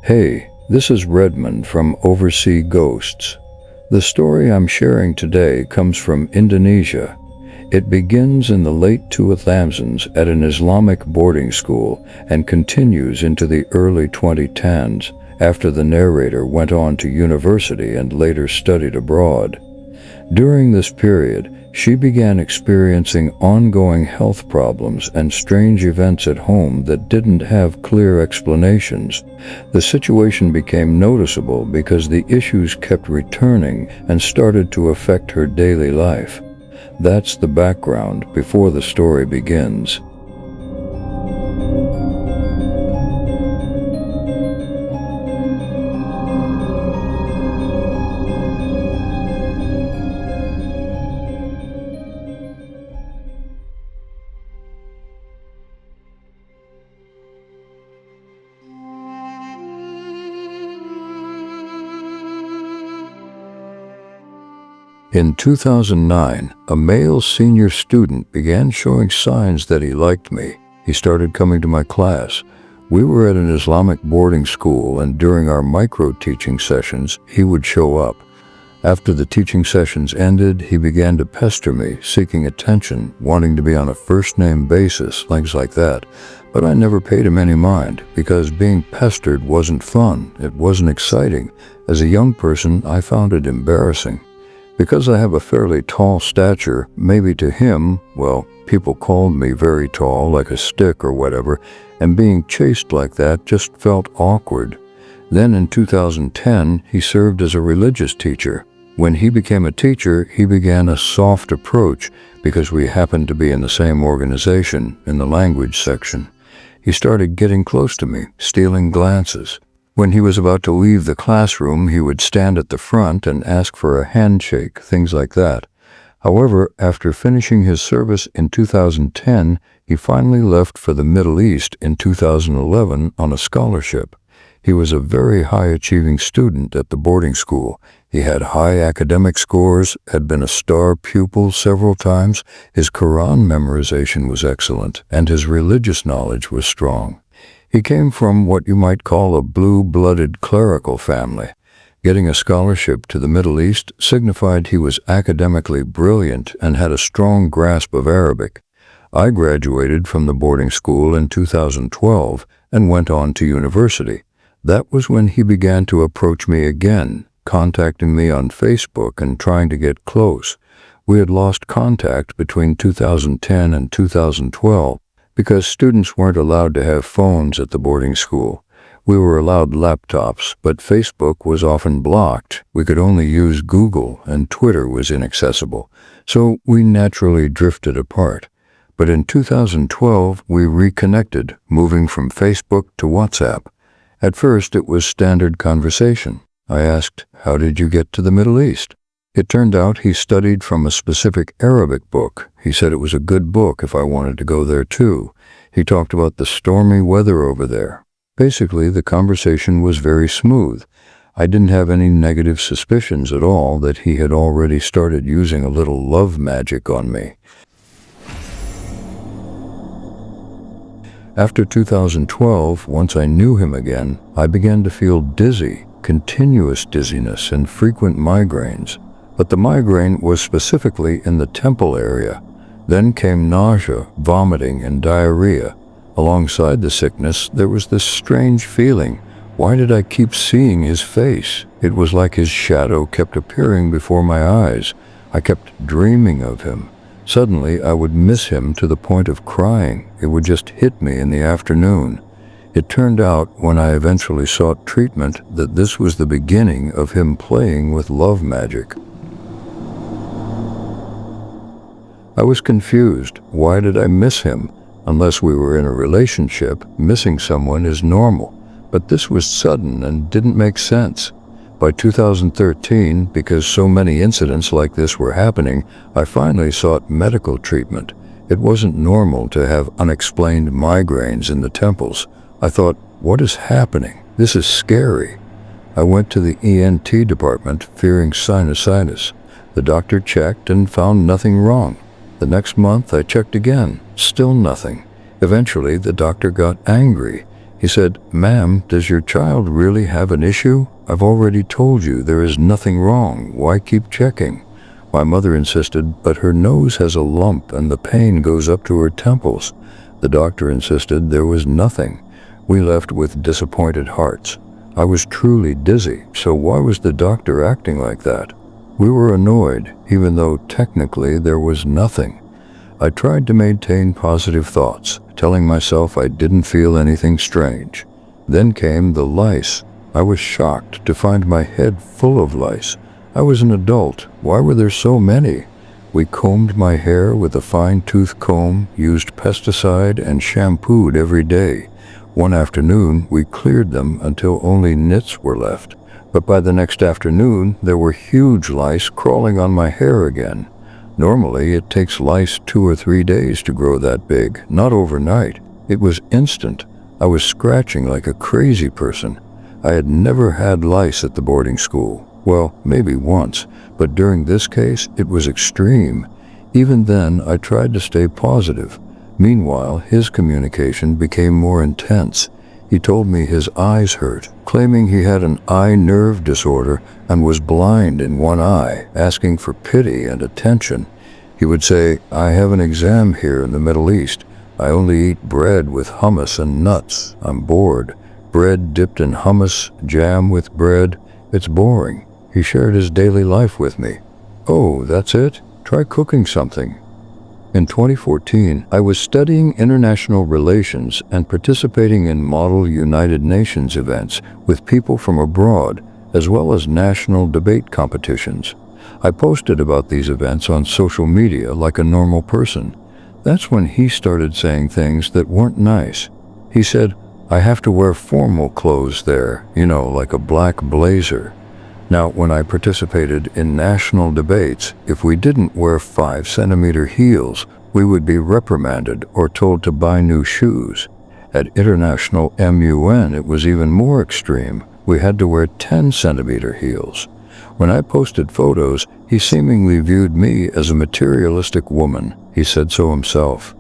Hey, this is Redmond from Overseas Ghosts. The story I'm sharing today comes from Indonesia. It begins in the late 2000s at an Islamic boarding school and continues into the early 2010s after the narrator went on to university and later studied abroad. During this period, she began experiencing ongoing health problems and strange events at home that didn't have clear explanations. The situation became noticeable because the issues kept returning and started to affect her daily life. That's the background before the story begins. In 2009, a male senior student began showing signs that he liked me. He started coming to my class. We were at an Islamic boarding school, and during our micro-teaching sessions, he would show up. After the teaching sessions ended, he began to pester me, seeking attention, wanting to be on a first-name basis, things like that. But I never paid him any mind, because being pestered wasn't fun. It wasn't exciting. As a young person, I found it embarrassing. Because I have a fairly tall stature, maybe to him, well, people called me very tall, like a stick or whatever, and being chased like that just felt awkward. Then in 2010, he served as a religious teacher. When he became a teacher, he began a soft approach because we happened to be in the same organization, in the language section. He started getting close to me, stealing glances. When he was about to leave the classroom, he would stand at the front and ask for a handshake, things like that. However, after finishing his service in 2010, he finally left for the Middle East in 2011 on a scholarship. He was a very high-achieving student at the boarding school. He had high academic scores, had been a star pupil several times, his Quran memorization was excellent, and his religious knowledge was strong. He came from what you might call a blue-blooded clerical family. Getting a scholarship to the Middle East signified he was academically brilliant and had a strong grasp of Arabic. I graduated from the boarding school in 2012 and went on to university. That was when he began to approach me again, contacting me on Facebook and trying to get close. We had lost contact between 2010 and 2012. Because students weren't allowed to have phones at the boarding school. We were allowed laptops, but Facebook was often blocked. We could only use Google, and Twitter was inaccessible, so we naturally drifted apart. But in 2012, we reconnected, moving from Facebook to WhatsApp. At first, it was standard conversation. I asked, "How did you get to the Middle East?" It turned out he studied from a specific Arabic book. He said it was a good book if I wanted to go there too. He talked about the stormy weather over there. Basically, the conversation was very smooth. I didn't have any negative suspicions at all that he had already started using a little love magic on me. After 2012, once I knew him again, I began to feel dizzy, continuous dizziness and frequent migraines. But the migraine was specifically in the temple area. Then came nausea, vomiting, and diarrhea. Alongside the sickness, there was this strange feeling. Why did I keep seeing his face? It was like his shadow kept appearing before my eyes. I kept dreaming of him. Suddenly, I would miss him to the point of crying. It would just hit me in the afternoon. It turned out, when I eventually sought treatment, that this was the beginning of him playing with love magic. I was confused. Why did I miss him? Unless we were in a relationship, missing someone is normal. But this was sudden and didn't make sense. By 2013, because so many incidents like this were happening, I finally sought medical treatment. It wasn't normal to have unexplained migraines in the temples. I thought, what is happening? This is scary. I went to the ENT department fearing sinusitis. The doctor checked and found nothing wrong. The next month I checked again, still nothing. Eventually, the doctor got angry. He said, "Ma'am, does your child really have an issue? I've already told you there is nothing wrong. Why keep checking?" My mother insisted, "But her nose has a lump and the pain goes up to her temples." The doctor insisted there was nothing. We left with disappointed hearts. I was truly dizzy, so why was the doctor acting like that? We were annoyed, even though technically there was nothing. I tried to maintain positive thoughts, telling myself I didn't feel anything strange. Then came the lice. I was shocked to find my head full of lice. I was an adult. Why were there so many? We combed my hair with a fine-tooth comb, used pesticide, and shampooed every day. One afternoon, we cleared them until only nits were left. But by the next afternoon, there were huge lice crawling on my hair again. Normally, it takes lice 2 or 3 days to grow that big, not overnight. It was instant. I was scratching like a crazy person. I had never had lice at the boarding school. Well, maybe once, but during this case, it was extreme. Even then, I tried to stay positive. Meanwhile, his communication became more intense. He told me his eyes hurt, claiming he had an eye nerve disorder and was blind in one eye, asking for pity and attention. He would say, "I have an exam here in the Middle East. I only eat bread with hummus and nuts. I'm bored. Bread dipped in hummus, jam with bread. It's boring." He shared his daily life with me. "Oh, that's it? Try cooking something." In 2014, I was studying international relations and participating in Model United Nations events with people from abroad, as well as national debate competitions. I posted about these events on social media like a normal person. That's when he started saying things that weren't nice. He said, "I have to wear formal clothes there, like a black blazer." Now, when I participated in national debates, if we didn't wear 5-centimeter heels, we would be reprimanded or told to buy new shoes. At international MUN, it was even more extreme. We had to wear 10-centimeter heels. When I posted photos, he seemingly viewed me as a materialistic woman. He said so himself.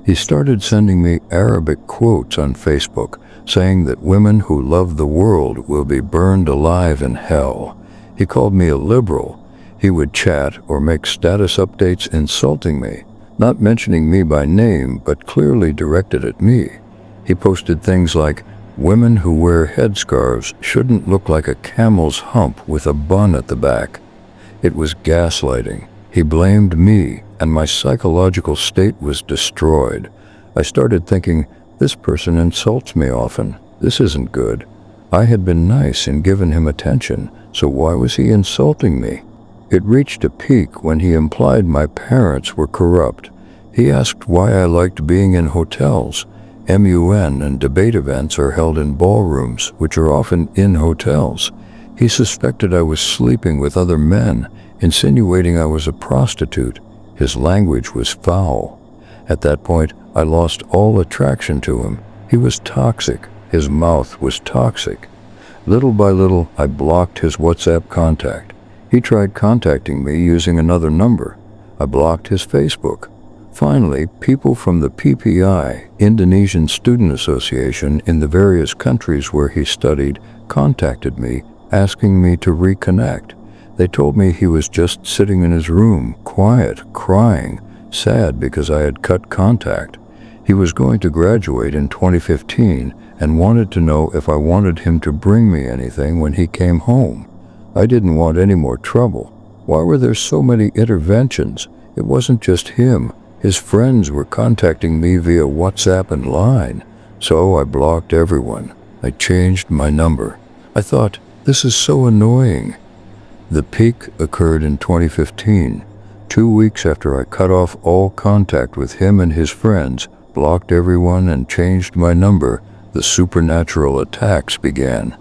He started sending me Arabic quotes on Facebook, saying that women who love the world will be burned alive in hell. He called me a liberal. He would chat or make status updates insulting me, not mentioning me by name, but clearly directed at me. He posted things like, "Women who wear headscarves shouldn't look like a camel's hump with a bun at the back." It was gaslighting. He blamed me, and my psychological state was destroyed. I started thinking, this person insults me often. This isn't good. I had been nice and given him attention, so why was he insulting me? It reached a peak when he implied my parents were corrupt. He asked why I liked being in hotels. MUN and debate events are held in ballrooms, which are often in hotels. He suspected I was sleeping with other men, insinuating I was a prostitute. His language was foul. At that point, I lost all attraction to him. He was toxic. His mouth was toxic. Little by little, I blocked his WhatsApp contact. He tried contacting me using another number. I blocked his Facebook. Finally, people from the PPI, Indonesian Student Association, in the various countries where he studied, contacted me, asking me to reconnect. They told me he was just sitting in his room, quiet, crying, sad because I had cut contact. He was going to graduate in 2015 and wanted to know if I wanted him to bring me anything when he came home. I didn't want any more trouble. Why were there so many interventions? It wasn't just him. His friends were contacting me via WhatsApp and Line. So I blocked everyone. I changed my number. I thought, this is so annoying. The peak occurred in 2015. 2 weeks after I cut off all contact with him and his friends, blocked everyone and changed my number, the supernatural attacks began.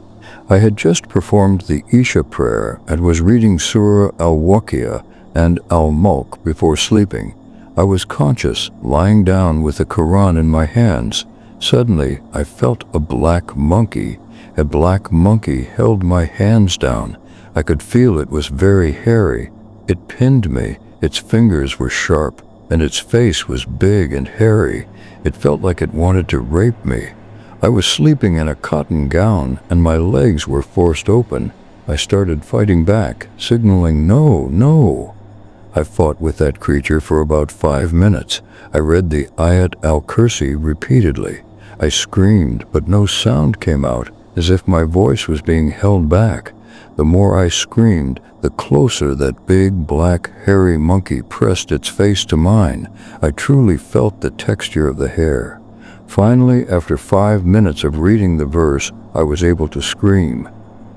I had just performed the Isha prayer and was reading Surah Al-Waqiah and Al-Mulk before sleeping. I was conscious, lying down with the Quran in my hands. Suddenly, I felt a black monkey. A black monkey held my hands down. I could feel it was very hairy. It pinned me. Its fingers were sharp. and its face was big and hairy. It felt like it wanted to rape me. I was sleeping in a cotton gown, and my legs were forced open. I started fighting back, signaling no, no. I fought with that creature for about 5 minutes. I read the Ayat al-Kursi repeatedly. I screamed, but no sound came out, as if my voice was being held back. The more I screamed, the closer that big, black, hairy monkey pressed its face to mine. I truly felt the texture of the hair. Finally, after 5 minutes of reading the verse, I was able to scream.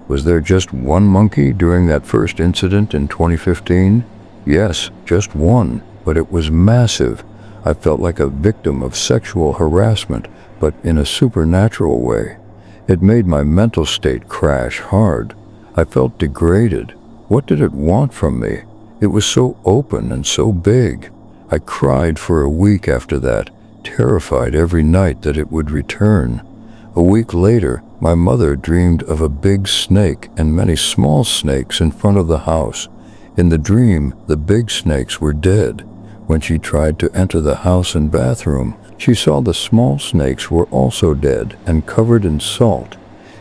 Was there just one monkey during that first incident in 2015? Yes, just one, but it was massive. I felt like a victim of sexual harassment, but in a supernatural way. It made my mental state crash hard. I felt degraded. What did it want from me? It was so open and so big. I cried for a week after that, terrified every night that it would return. A week later, my mother dreamed of a big snake and many small snakes in front of the house. In the dream, the big snakes were dead. When she tried to enter the house and bathroom, she saw the small snakes were also dead and covered in salt.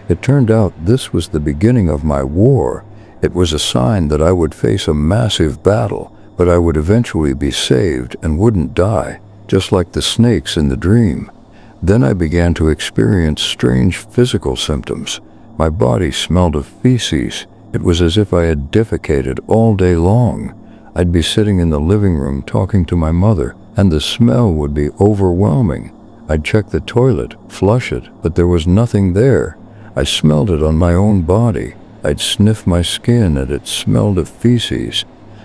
It turned out this was the beginning of my war. It was a sign that I would face a massive battle, but I would eventually be saved and wouldn't die, just like the snakes in the dream. Then I began to experience strange physical symptoms. My body smelled of feces. It was as if I had defecated all day long. I'd be sitting in the living room talking to my mother, and the smell would be overwhelming. I'd check the toilet, flush it, but there was nothing there. I smelled it on my own body. I'd sniff my skin and it smelled of feces.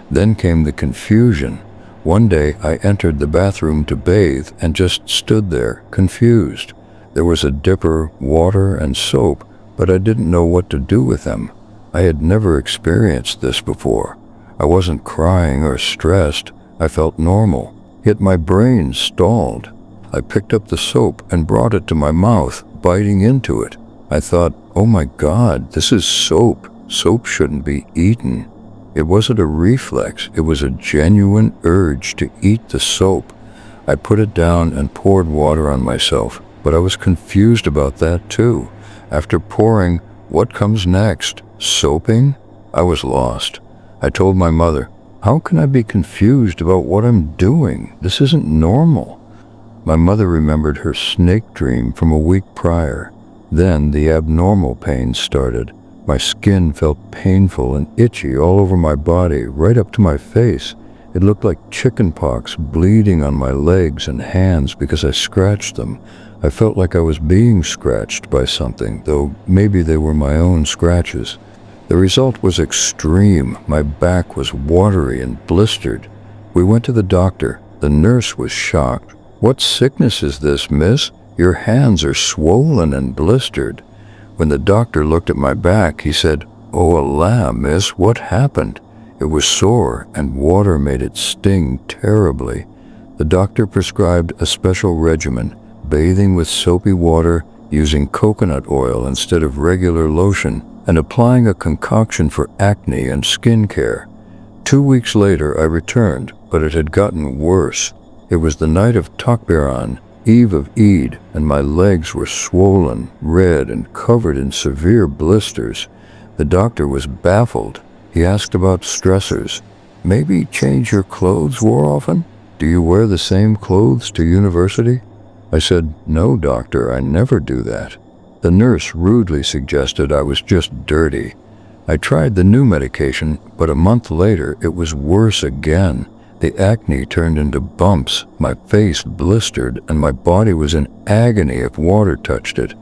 Then came the confusion. One day I entered the bathroom to bathe and just stood there, confused. There was a dipper, water, and soap, but I didn't know what to do with them. I had never experienced this before. I wasn't crying or stressed. I felt normal. Yet my brain stalled. I picked up the soap and brought it to my mouth, biting into it. I thought, oh my God, this is soap. Soap shouldn't be eaten. It wasn't a reflex. It was a genuine urge to eat the soap. I put it down and poured water on myself, but I was confused about that too. After pouring, what comes next? Soaping? I was lost. I told my mother, how can I be confused about what I'm doing? This isn't normal. My mother remembered her snake dream from a week prior. Then the abnormal pain started. My skin felt painful and itchy all over my body, right up to my face. It looked like chicken pox bleeding on my legs and hands because I scratched them. I felt like I was being scratched by something, though maybe they were my own scratches. The result was extreme. My back was watery and blistered. We went to the doctor. The nurse was shocked. What sickness is this, miss? Your hands are swollen and blistered. When the doctor looked at my back, he said, oh, Allah, miss, what happened? It was sore, and water made it sting terribly. The doctor prescribed a special regimen, bathing with soapy water, using coconut oil instead of regular lotion, and applying a concoction for acne and skin care. 2 weeks later, I returned, but it had gotten worse. It was the night of Takbiran, Eve of Eid, and my legs were swollen, red, and covered in severe blisters. The doctor was baffled. He asked about stressors. Maybe change your clothes more often? Do you wear the same clothes to university? I said, no, doctor, I never do that. The nurse rudely suggested I was just dirty. I tried the new medication, but a month later it was worse again. The acne turned into bumps, my face blistered, and my body was in agony if water touched it.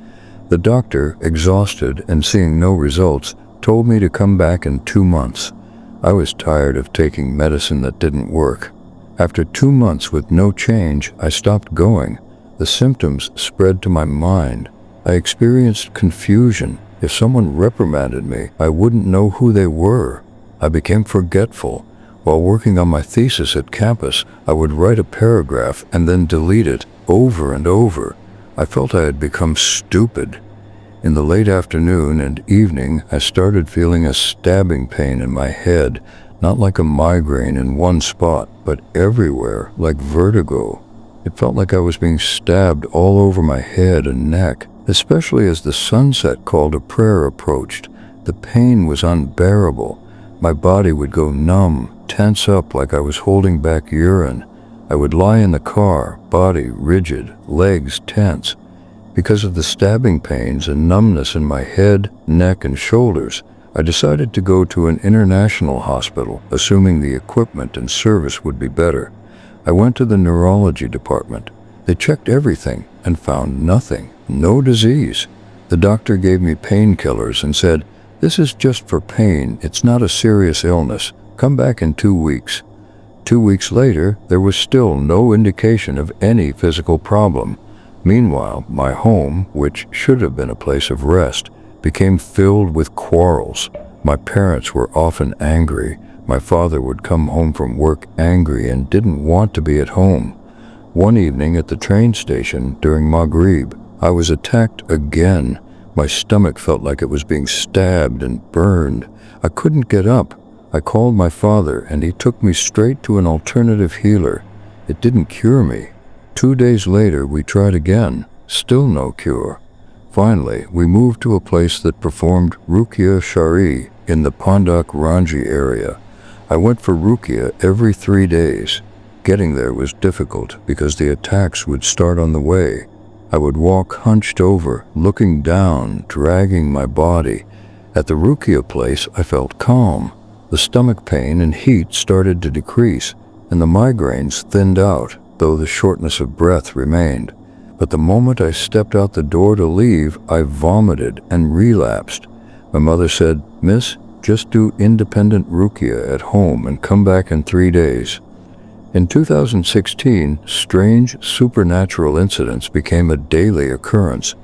The doctor, exhausted and seeing no results, told me to come back in 2 months. I was tired of taking medicine that didn't work. After 2 months with no change, I stopped going. The symptoms spread to my mind. I experienced confusion. If someone reprimanded me, I wouldn't know who they were. I became forgetful. While working on my thesis at campus, I would write a paragraph and then delete it over and over. I felt I had become stupid. In the late afternoon and evening, I started feeling a stabbing pain in my head, not like a migraine in one spot, but everywhere, like vertigo. It felt like I was being stabbed all over my head and neck, especially as the sunset call to prayer approached. The pain was unbearable. My body would go numb, tense up like I was holding back urine. I would lie in the car, body rigid, legs tense. Because of the stabbing pains and numbness in my head, neck, and shoulders, I decided to go to an international hospital, assuming the equipment and service would be better. I went to the neurology department. They checked everything and found nothing, no disease. The doctor gave me painkillers and said, "This is just for pain, it's not a serious illness. Come back in 2 weeks." 2 weeks later, there was still no indication of any physical problem. Meanwhile, my home, which should have been a place of rest, became filled with quarrels. My parents were often angry. My father would come home from work angry and didn't want to be at home. One evening at the train station during Maghrib, I was attacked again. My stomach felt like it was being stabbed and burned. I couldn't get up. I called my father and he took me straight to an alternative healer. It didn't cure me. 2 days later, we tried again. Still no cure. Finally, we moved to a place that performed Ruqya Shari in the Pandak Ranji area. I went for Ruqya every 3 days. Getting there was difficult because the attacks would start on the way. I would walk hunched over, looking down, dragging my body. At the Ruqya place, I felt calm. The stomach pain and heat started to decrease, and the migraines thinned out, though the shortness of breath remained. But the moment I stepped out the door to leave, I vomited and relapsed. My mother said, "Miss, just do independent Ruqya at home and come back in 3 days." In 2016, strange supernatural incidents became a daily occurrence.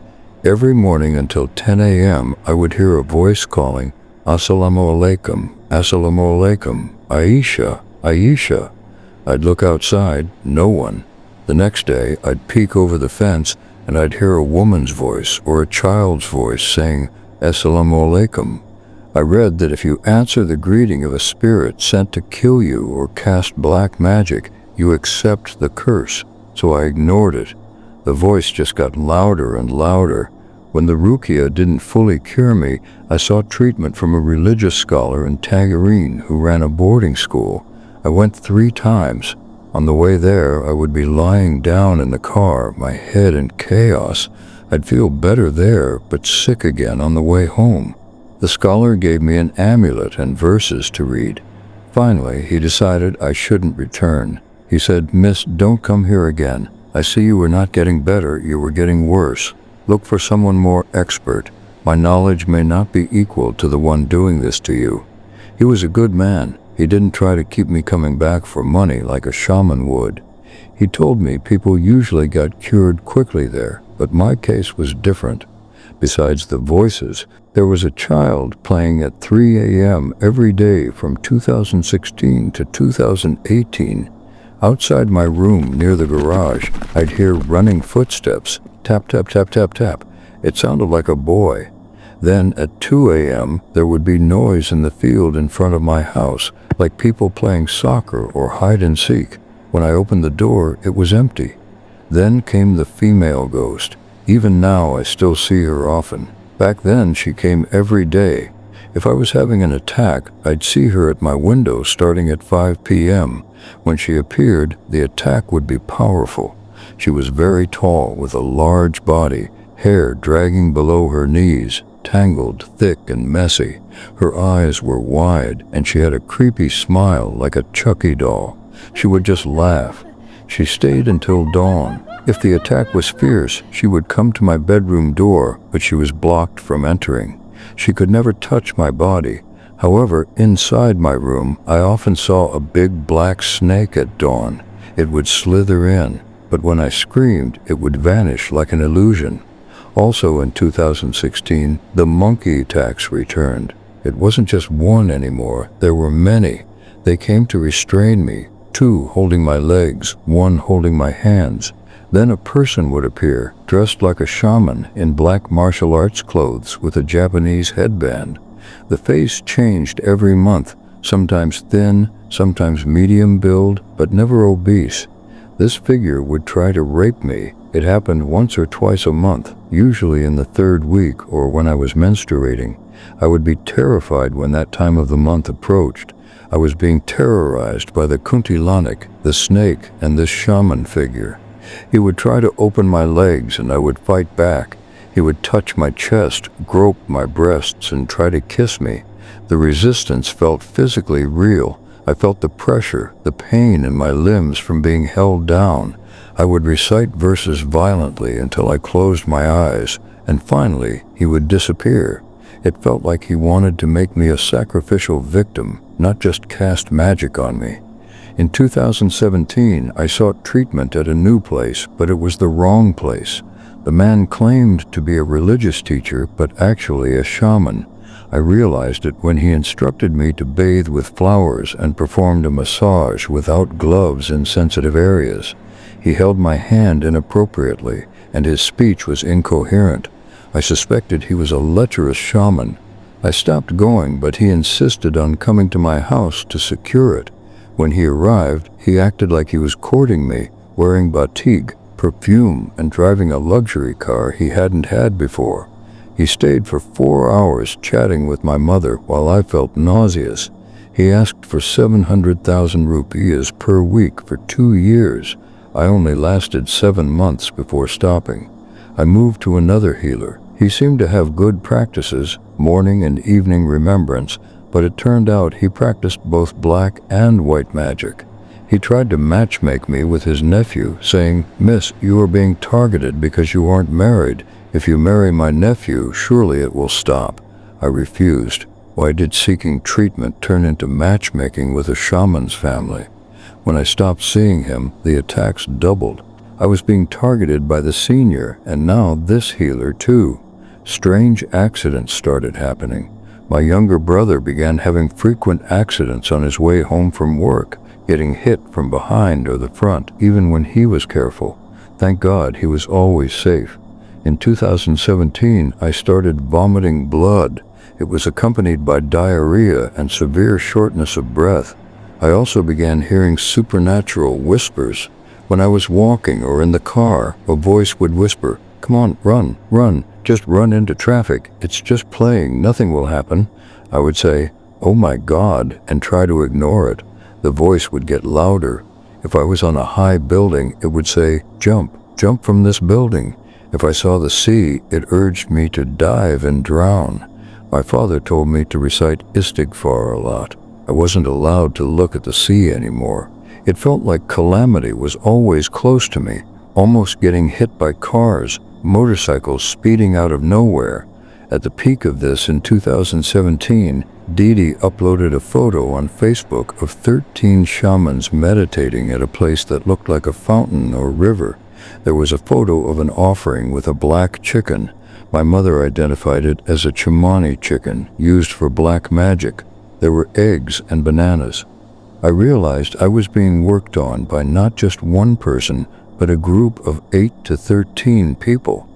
Every morning until 10 a.m., I would hear a voice calling, "Assalamu alaikum, Assalamu alaikum, Aisha, Aisha." I'd look outside, no one. The next day, I'd peek over the fence and I'd hear a woman's voice or a child's voice saying, "Assalamu alaikum." I read that if you answer the greeting of a spirit sent to kill you or cast black magic, you accept the curse, so I ignored it. The voice just got louder and louder. When the Ruqya didn't fully cure me, I sought treatment from a religious scholar in Tagarine who ran a boarding school. I went 3 times. On the way there, I would be lying down in the car, my head in chaos. I'd feel better there, but sick again on the way home. The scholar gave me an amulet and verses to read. Finally, he decided I shouldn't return. He said, "Miss, don't come here again. I see you were not getting better, you were getting worse. Look for someone more expert. My knowledge may not be equal to the one doing this to you." He was a good man. He didn't try to keep me coming back for money like a shaman would. He told me people usually got cured quickly there, but my case was different. Besides the voices, there was a child playing at 3 a.m. every day from 2016 to 2018. Outside my room near the garage, I'd hear running footsteps, tap, tap, tap, tap, tap. It sounded like a boy. Then at 2 a.m., there would be noise in the field in front of my house, like people playing soccer or hide and seek. When I opened the door, it was empty. Then came the female ghost. Even now, I still see her often. Back then, she came every day. If I was having an attack, I'd see her at my window starting at 5 p.m. When she appeared, the attack would be powerful. She was very tall with a large body, hair dragging below her knees, tangled, thick, and messy. Her eyes were wide, and she had a creepy smile like a Chucky doll. She would just laugh. She stayed until dawn. If the attack was fierce, she would come to my bedroom door, but she was blocked from entering. She could never touch my body. However, inside my room, I often saw a big black snake at dawn. It would slither in, but when I screamed, it would vanish like an illusion. Also in 2016, the monkey attacks returned. It wasn't just one anymore, there were many. They came to restrain me, 2 holding my legs, 1 holding my hands. Then a person would appear, dressed like a shaman in black martial arts clothes with a Japanese headband. The face changed every month. sometimes thin, sometimes medium build, but never obese. This figure would try to rape me. It happened once or twice a month, usually in the third week or when I was menstruating. I would be terrified when that time of the month approached. I was being terrorized by the kuntilanik, the snake, and this shaman figure. He would try to open my legs and I would fight back. He would touch my chest, grope my breasts, and try to kiss me. The resistance felt physically real. I felt the pressure, the pain in my limbs from being held down. I would recite verses violently until I closed my eyes, and finally he would disappear. It felt like he wanted to make me a sacrificial victim, not just cast magic on me. In 2017, I sought treatment at a new place, but it was the wrong place. The man claimed to be a religious teacher, but actually a shaman. I realized it when he instructed me to bathe with flowers and performed a massage without gloves in sensitive areas. He held my hand inappropriately, and his speech was incoherent. I suspected he was a lecherous shaman. I stopped going, but he insisted on coming to my house to secure it. When he arrived, he acted like he was courting me, wearing batik, perfume, and driving a luxury car he hadn't had before. He stayed for 4 hours chatting with my mother while I felt nauseous. He asked for 700,000 rupees per week for 2 years. I only lasted 7 months before stopping. I moved to another healer. He seemed to have good practices, morning and evening remembrance, but it turned out he practiced both black and white magic. He tried to matchmake me with his nephew, saying, "Miss, you are being targeted because you aren't married. If you marry my nephew, surely it will stop." I refused. Why did seeking treatment turn into matchmaking with a shaman's family? When I stopped seeing him, the attacks doubled. I was being targeted by the senior, and now this healer too. Strange accidents started happening. My younger brother began having frequent accidents on his way home from work, getting hit from behind or the front, even when he was careful. Thank God he was always safe. In 2017, I started vomiting blood. It was accompanied by diarrhea and severe shortness of breath. I also began hearing supernatural whispers. When I was walking or in the car, a voice would whisper, "Come on, run, run, just run into traffic. It's just playing, nothing will happen." I would say, "Oh my God," and try to ignore it. The voice would get louder. If I was on a high building, it would say, "Jump, jump from this building." If I saw the sea, it urged me to dive and drown. My father told me to recite istighfar a lot. I wasn't allowed to look at the sea anymore. It felt like calamity was always close to me, almost getting hit by cars, motorcycles speeding out of nowhere. At the peak of this in 2017, Didi uploaded a photo on Facebook of 13 shamans meditating at a place that looked like a fountain or river. There was a photo of an offering with a black chicken. My mother identified it as a chamani chicken used for black magic. There were eggs and bananas. I realized I was being worked on by not just one person, but a group of 8 to 13 people.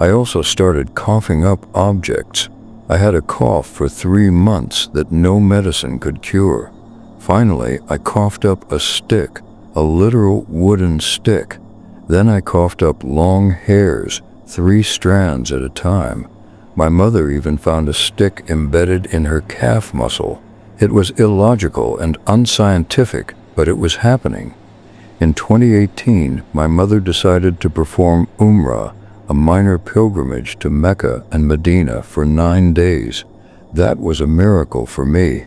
I also started coughing up objects. I had a cough for 3 months that no medicine could cure. Finally, I coughed up a stick, a literal wooden stick. Then I coughed up long hairs, 3 strands at a time. My mother even found a stick embedded in her calf muscle. It was illogical and unscientific, but it was happening. In 2018, my mother decided to perform Umrah, a minor pilgrimage to Mecca and Medina for 9 days. That was a miracle for me.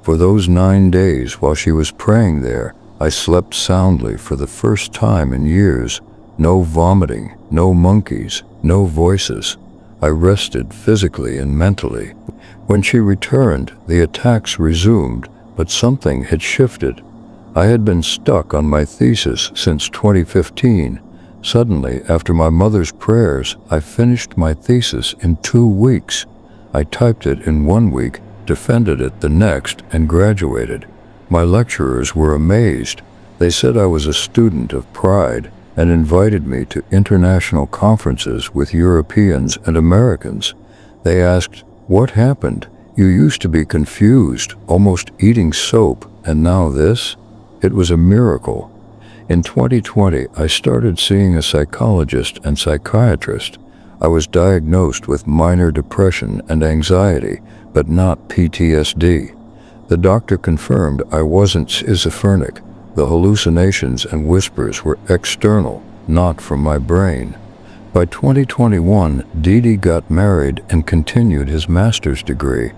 For those 9 days while she was praying there, I slept soundly for the first time in years. No vomiting, no monkeys, no voices. I rested physically and mentally. When she returned, the attacks resumed, but something had shifted. I had been stuck on my thesis since 2015. Suddenly, after my mother's prayers, I finished my thesis in 2 weeks. I typed it in 1 week, defended it the next, and graduated. My lecturers were amazed. They said I was a student of pride and invited me to international conferences with Europeans and Americans. They asked, "What happened? You used to be confused, almost eating soap, and now this? It was a miracle. In 2020, I started seeing a psychologist and psychiatrist. I was diagnosed with minor depression and anxiety, but not PTSD. The doctor confirmed I wasn't schizophrenic. The hallucinations and whispers were external, not from my brain. By 2021, Didi got married and continued his master's degree.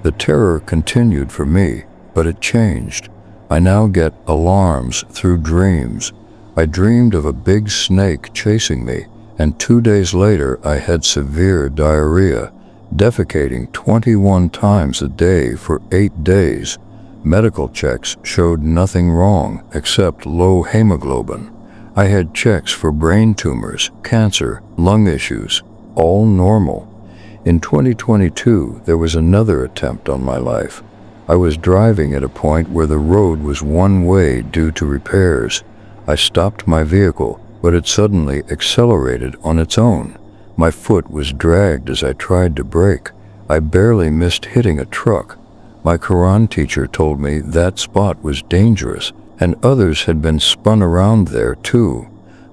The terror continued for me, but it changed. I now get alarms through dreams. I dreamed of a big snake chasing me, and 2 days later I had severe diarrhea, defecating 21 times a day for 8 days. Medical checks showed nothing wrong except low hemoglobin. I had checks for brain tumors, cancer, lung issues, all normal. In 2022, there was another attempt on my life. I was driving at a point where the road was one way due to repairs. I stopped my vehicle, but it suddenly accelerated on its own. My foot was dragged as I tried to brake. I barely missed hitting a truck. My Quran teacher told me that spot was dangerous, and others had been spun around there too.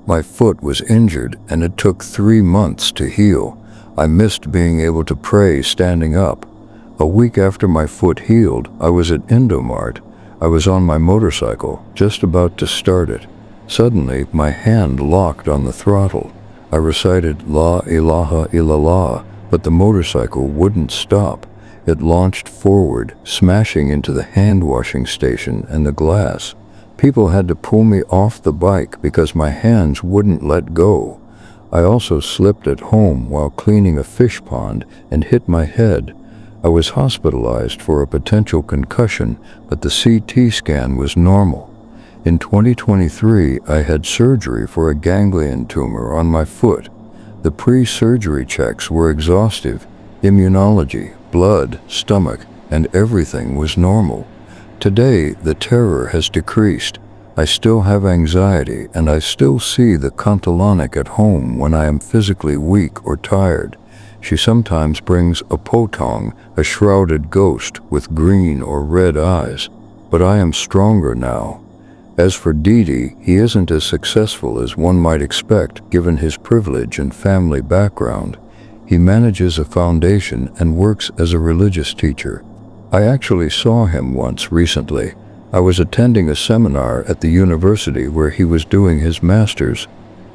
My foot was injured, and it took 3 months to heal. I missed being able to pray standing up. A week after my foot healed, I was at Indomart. I was on my motorcycle, just about to start it. Suddenly, my hand locked on the throttle. I recited La ilaha illallah, but the motorcycle wouldn't stop. It launched forward, smashing into the hand-washing station and the glass. People had to pull me off the bike because my hands wouldn't let go. I also slipped at home while cleaning a fish pond and hit my head. I was hospitalized for a potential concussion, but the CT scan was normal. In 2023, I had surgery for a ganglion tumor on my foot. The pre-surgery checks were exhaustive. Immunology, blood, stomach, and everything was normal. Today, the terror has decreased. I still have anxiety, and I still see the Kantalanic at home when I am physically weak or tired. She sometimes brings a potong, a shrouded ghost with green or red eyes. But I am stronger now. As for Didi, he isn't as successful as one might expect given his privilege and family background. He manages a foundation and works as a religious teacher. I actually saw him once recently. I was attending a seminar at the university where he was doing his master's.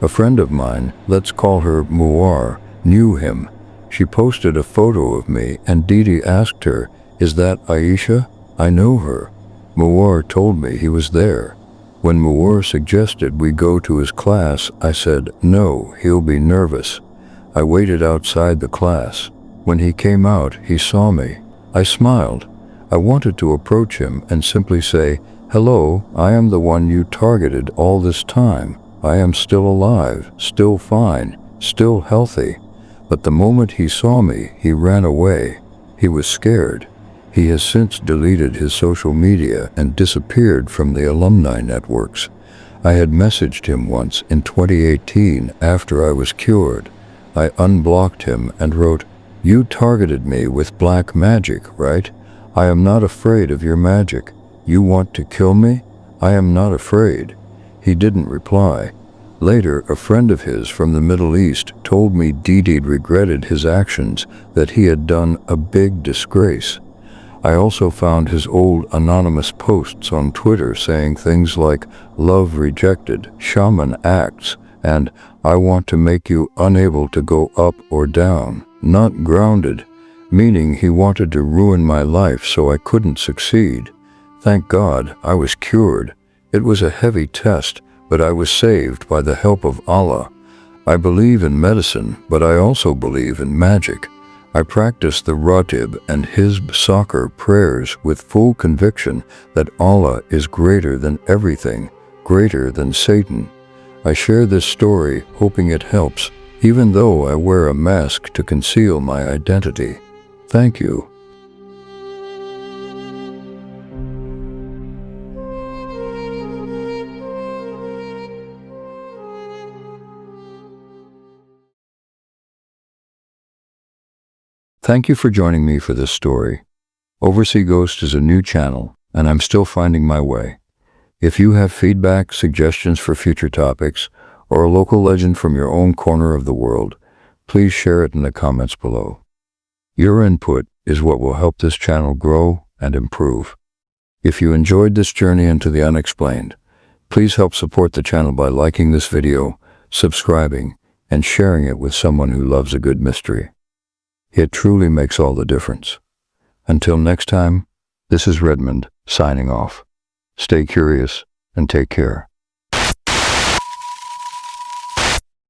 A friend of mine, let's call her Muar, knew him. She posted a photo of me and Didi asked her, "Is that Aisha? I know her." Muar told me he was there. When Muar suggested we go to his class, I said, "No, he'll be nervous." I waited outside the class. When he came out, he saw me. I smiled. I wanted to approach him and simply say, "Hello, I am the one you targeted all this time. I am still alive, still fine, still healthy." But the moment he saw me, he ran away. He was scared. He has since deleted his social media and disappeared from the alumni networks. I had messaged him once in 2018 after I was cured. I unblocked him and wrote, "You targeted me with black magic, right? I am not afraid of your magic. You want to kill me? I am not afraid." He didn't reply. Later, a friend of his from the Middle East told me Didi regretted his actions, that he had done a big disgrace. I also found his old anonymous posts on Twitter saying things like, "Love rejected, shaman acts," and "I want to make you unable to go up or down, not grounded," meaning he wanted to ruin my life so I couldn't succeed. Thank God I was cured. It was a heavy test, but I was saved by the help of Allah. I believe in medicine, but I also believe in magic. I practice the Ratib and Hizb soccer prayers with full conviction that Allah is greater than everything, greater than Satan. I share this story hoping it helps, even though I wear a mask to conceal my identity. Thank you. Thank you for joining me for this story. Oversea Ghost is a new channel, and I'm still finding my way. If you have feedback, suggestions for future topics, or a local legend from your own corner of the world, please share it in the comments below. Your input is what will help this channel grow and improve. If you enjoyed this journey into the unexplained, please help support the channel by liking this video, subscribing, and sharing it with someone who loves a good mystery. It truly makes all the difference. Until next time, this is Redmond, signing off. Stay curious and take care.